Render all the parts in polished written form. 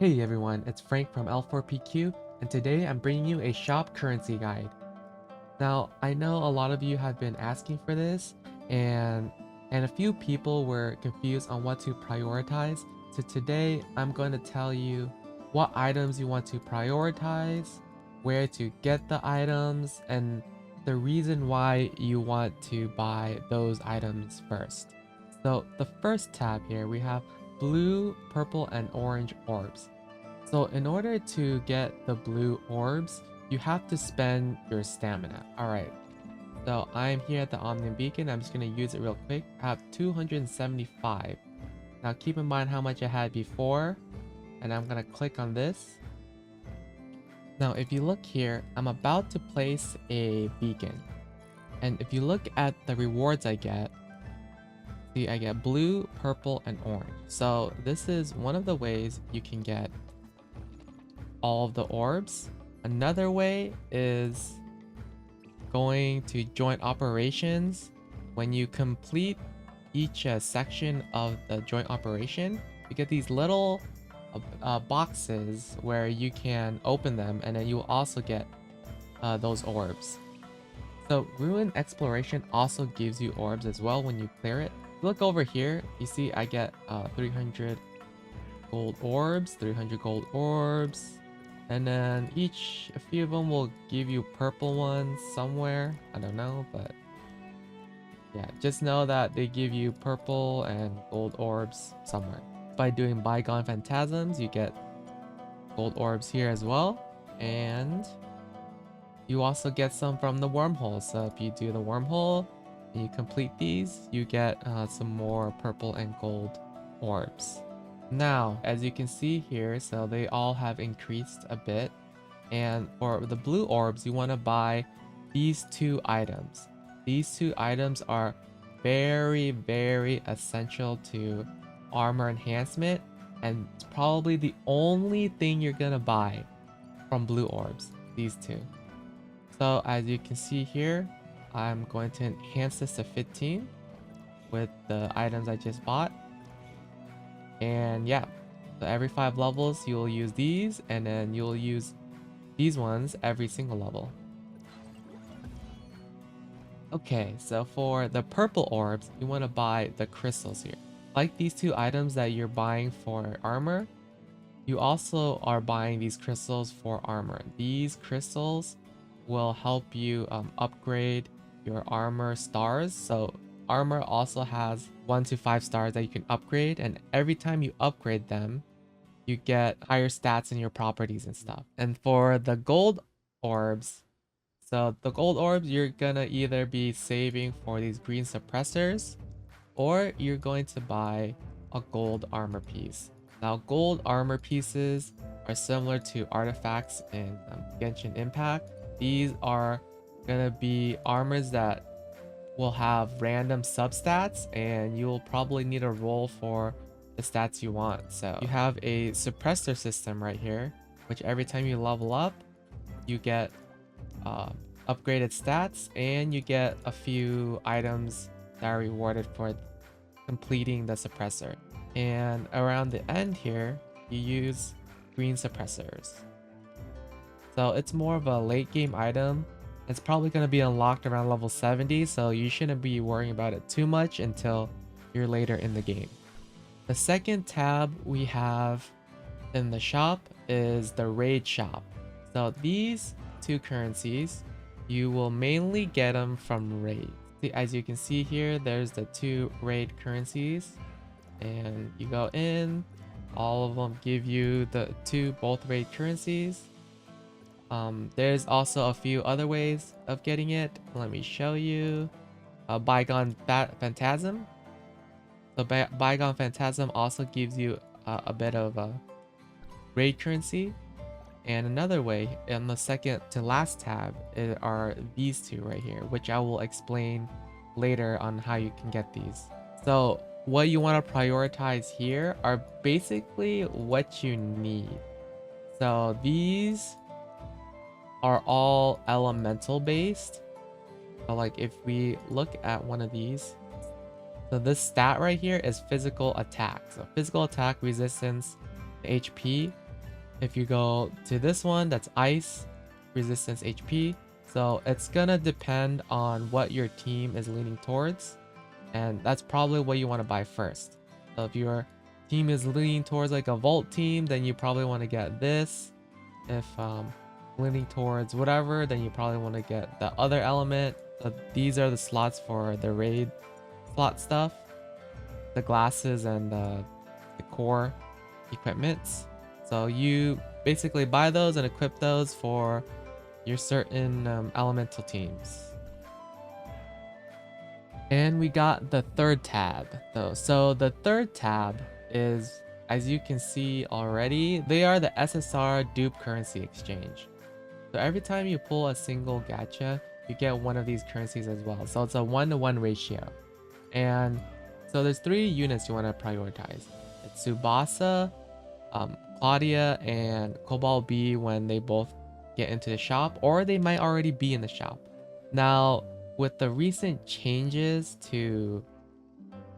Hey everyone, it's Frank from L4PQ, and today I'm bringing you a shop currency guide. Now, I know a lot of you have been asking for this, and a few people were confused on what to prioritize. So today I'm going to tell you what items you want to prioritize, where to get the items, and the reason why you want to buy those items first. So the first tab here, we have blue, purple, and orange orbs. So in order to get the blue orbs, you have to spend your stamina. Alright, so I'm here at the Omnium Beacon. I'm just going to use it real quick. I have 275. Now keep in mind how much I had before, and I'm going to click on this. Now if you look here, I'm about to place a beacon. And if you look at the rewards I get, see I get blue, purple, and orange. So this is one of the ways you can get all of the orbs. Another way is going to joint operations. When you complete each section of the joint operation, you get these little boxes where you can open them, and then you will also get those orbs. So ruin exploration also gives you orbs as well when you clear it. Look over here, you see I get 300 gold orbs, 300 gold orbs, and then a few of them will give you purple ones somewhere. I don't know, but yeah, just know that they give you purple and gold orbs somewhere. By doing Bygone Phantasms, you get gold orbs here as well. And you also get some from the wormhole. So if you do the wormhole and you complete these, you get some more purple and gold orbs. Now, as you can see here, so they all have increased a bit. And for the blue orbs, you want to buy these two items. These two items are very, very essential to armor enhancement, and it's probably the only thing you're gonna buy from blue orbs, these two. So as you can see here, I'm going to enhance this to 15 with the items I just bought. And yeah, so every 5 levels you'll use these, and then you'll use these ones every single level. Okay, so for the purple orbs, you want to buy the crystals here. Like these two items that you're buying for armor, you also are buying these crystals for armor. These crystals will help you upgrade your armor stars. So armor also has 1 to 5 stars that you can upgrade, and every time you upgrade them, you get higher stats in your properties and stuff. And for the gold orbs, so the gold orbs, you're gonna either be saving for these green suppressors, or you're going to buy a gold armor piece. Now gold armor pieces are similar to artifacts in Genshin Impact. These are gonna be armors that will have random substats, and you'll probably need a roll for the stats you want. So you have a suppressor system right here, which every time you level up, you get upgraded stats, and you get a few items that are rewarded for completing the suppressor. And around the end here, you use green suppressors. So it's more of a late game item. It's probably going to be unlocked around level 70, so you shouldn't be worrying about it too much until you're later in the game. The second tab we have in the shop is the raid shop. So these two currencies, you will mainly get them from raids. As you can see here, there's the 2 raid currencies, and you go in, all of them give you the both raid currencies. There's also a few other ways of getting it. Let me show you. Bygone Phantasm. So Bygone Phantasm also gives you a bit of a raid currency. And another way, in the second to last tab, are these two right here, which I will explain later on how you can get these. So what you want to prioritize here are basically what you need. So these are all elemental based. So like if we look at one of these, so this stat right here is physical attack. So physical attack, resistance, HP, If you go to this one, that's ice, resistance HP. So it's gonna depend on what your team is leaning towards, and that's probably what you want to buy first. So if your team is leaning towards like a Volt team, then you probably want to get this. If leaning towards whatever, then you probably want to get the other element. So these are the slots for the raid slot stuff, the glasses and the core equipments. So you basically buy those and equip those for your certain elemental teams. And we got the third tab though. So the third tab is, as you can see already, they are the SSR Dupe currency exchange. So every time you pull a single gacha, you get one of these currencies as well. So it's a 1-to-1 ratio. And so there's 3 units you want to prioritize. It's Tsubasa, Claudia, and Cobalt B when they both get into the shop, or they might already be in the shop. Now, with the recent changes to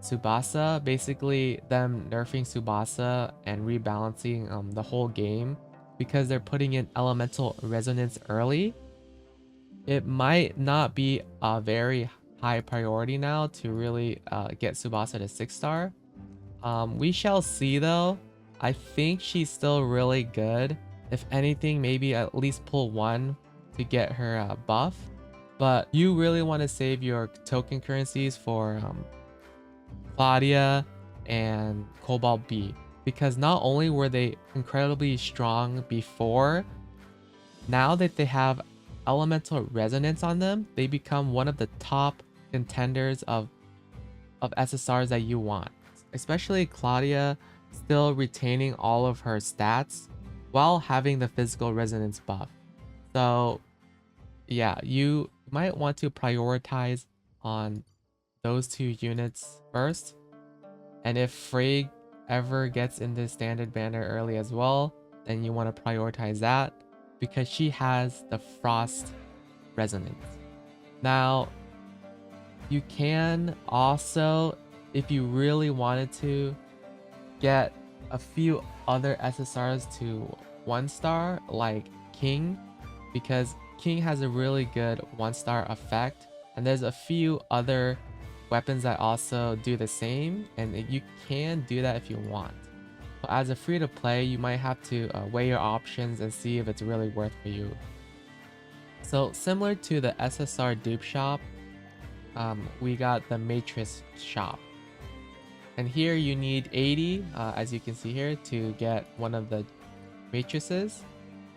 Tsubasa, basically them nerfing Tsubasa and rebalancing the whole game because they're putting in elemental resonance early, it might not be a very high priority now to really get Tsubasa to 6-star. We shall see though. I think she's still really good. If anything, maybe at least pull 1 to get her buff. But you really want to save your token currencies for Claudia and Cobalt B, because not only were they incredibly strong before, now that they have elemental resonance on them, they become one of the top contenders of SSRs that you want. Especially Claudia still retaining all of her stats while having the physical resonance buff. So yeah, you might want to prioritize on those 2 units first. And if Frigg ever gets into standard banner early as well, then you want to prioritize that because she has the frost resonance. Now, you can also, if you really wanted to, get a few other SSRs to 1-star like King, because King has a really good 1-star effect, and there's a few other weapons that also do the same, and you can do that if you want. But as a free-to-play, you might have to weigh your options and see if it's really worth for you. So similar to the SSR Dupe Shop, we got the Matrice shop. And here you need 80, as you can see here, to get one of the matrices.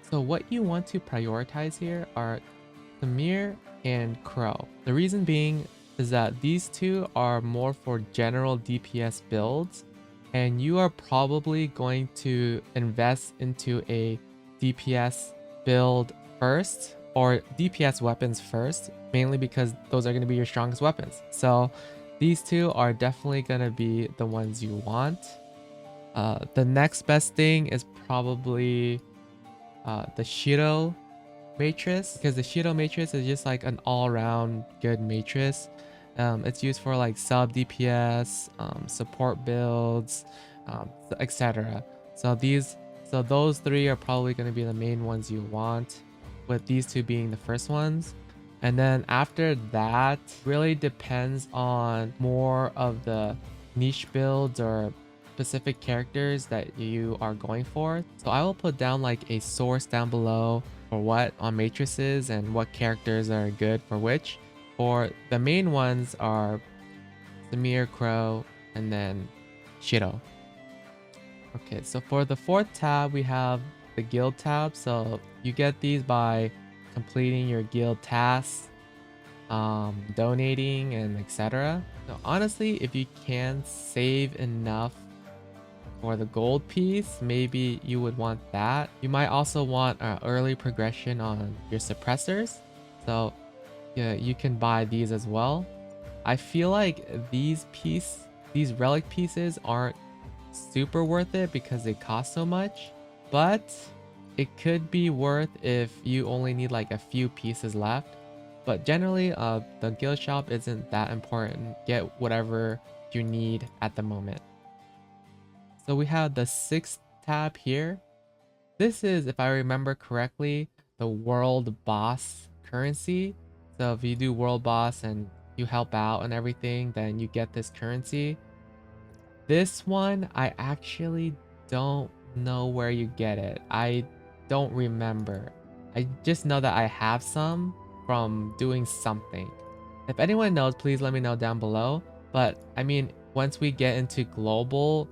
So what you want to prioritize here are Samir and Crow. The reason being is that these 2 are more for general DPS builds, and you are probably going to invest into a DPS build first, or DPS weapons first, mainly because those are going to be your strongest weapons. So these 2 are definitely going to be the ones you want. The next best thing is probably the Shiro Matrice, because the Shiro Matrice is just like an all-around good matrice. It's used for like sub DPS, support builds, etc. So those 3 are probably going to be the main ones you want, with these 2 being the first ones. And then after that, really depends on more of the niche builds or specific characters that you are going for. So I will put down like a source down below for what on matrices and what characters are good for which. For the main ones are Samir, Crow, and then Shiro. Okay, so for the 4th tab, we have the guild tab. So you get these by completing your guild tasks, donating, and etc. So honestly, if you can save enough for the gold piece, maybe you would want that. You might also want an early progression on your suppressors. So yeah, you can buy these as well. I feel like these relic pieces aren't super worth it because they cost so much, but it could be worth if you only need like a few pieces left. But generally, the guild shop isn't that important. Get whatever you need at the moment. So we have the 6th tab here. This is, if I remember correctly, the world boss currency. So if you do world boss and you help out and everything, then you get this currency. This one, I actually don't know where you get it. I don't remember. I just know that I have some from doing something. If anyone knows, please let me know down below. But I mean, once we get into global,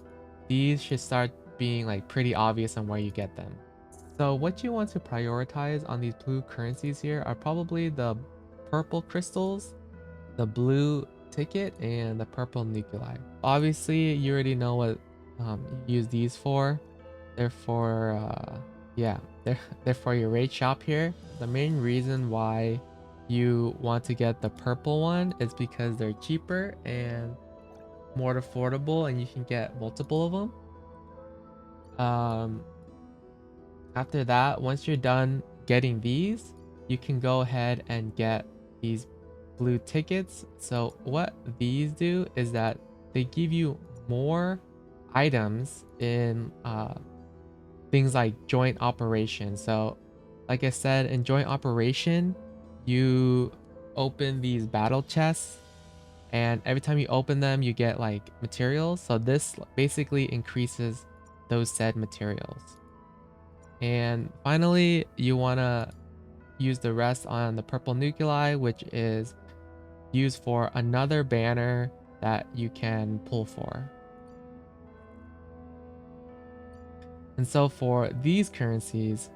these should start being like pretty obvious on where you get them. So what you want to prioritize on these blue currencies here are probably the purple crystals, the blue ticket, and the purple nuclei. Obviously, you already know what you use these for. They're for, yeah, they're for your raid shop here. The main reason why you want to get the purple one is because they're cheaper and more affordable, and you can get multiple of them. After that, once you're done getting these, you can go ahead and get these blue tickets. So what these do is that they give you more items in things like joint operation. So like I said, in joint operation, you open these battle chests, and every time you open them, you get like materials. So this basically increases those said materials. And finally, you want to use the rest on the purple nuclei, which is used for another banner that you can pull for. And so for these currencies,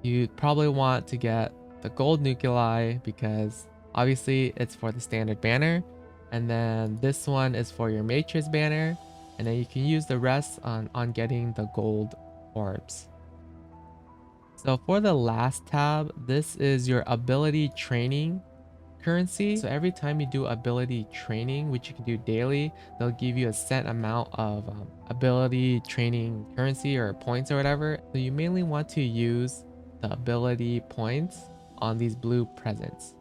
you probably want to get the gold nuclei because obviously it's for the standard banner. And then this one is for your Matrice banner. And then you can use the rest on getting the gold orbs. So for the last tab, this is your ability training currency. So every time you do ability training, which you can do daily, they'll give you a set amount of ability training currency or points or whatever. So you mainly want to use the ability points on these blue presents.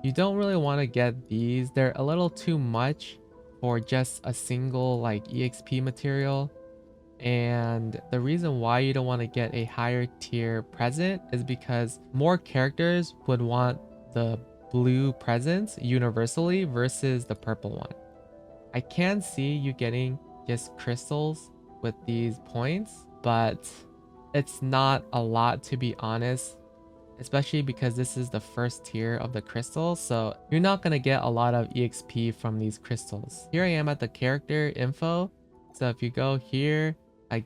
You don't really want to get these. They're a little too much for just a single like EXP material. And the reason why you don't want to get a higher tier present is because more characters would want the blue presents universally versus the purple one. I can see you getting just crystals with these points, but it's not a lot, to be honest, especially because this is the first tier of the crystals. So you're not going to get a lot of EXP from these crystals. Here I am at the character info. So if you go here,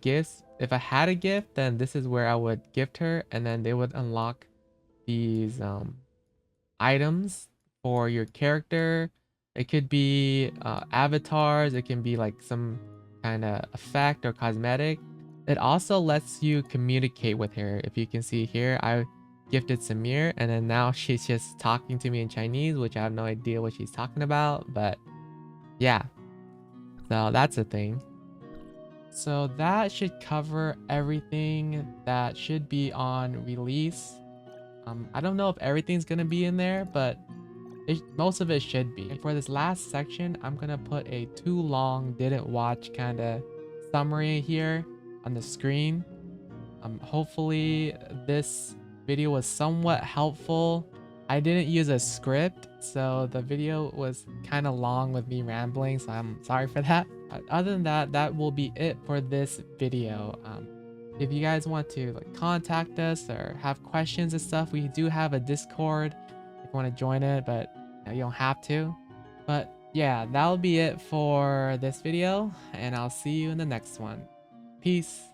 gifts, if I had a gift, then this is where I would gift her, and then they would unlock these items for your character. It could be avatars, it can be like some kind of effect or cosmetic. It also lets you communicate with her. If you can see here, I gifted Samir, and then now she's just talking to me in Chinese, which I have no idea what she's talking about, but yeah, so that's a thing. So that should cover everything that should be on release. I don't know if everything's gonna be in there, but most of it should be. And for this last section, I'm gonna put a too long didn't watch kind of summary here on the screen. Hopefully this video was somewhat helpful. I didn't use a script, so the video was kind of long with me rambling, so I'm sorry for that. Other than that, that will be it for this video. If you guys want to like contact us or have questions and stuff, we do have a Discord if you want to join it, but you don't have to. But yeah, that'll be it for this video, and I'll see you in the next one. Peace.